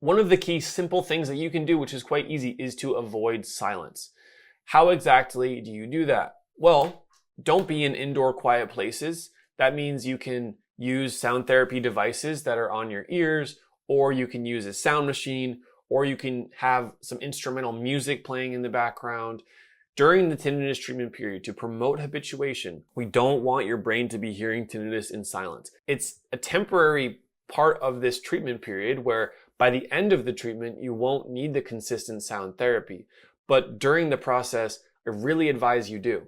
One of the key simple things that you can do, which is quite easy, is to avoid silence. How exactly do you do that? Well, don't be in indoor quiet places. That means you can use sound therapy devices that are on your ears, or you can use a sound machine, or you can have some instrumental music playing in the background. During the tinnitus treatment period, to promote habituation, we don't want your brain to be hearing tinnitus in silence. It's a temporary part of this treatment period where by the end of the treatment, you won't need the consistent sound therapy. But during the process, I really advise you do.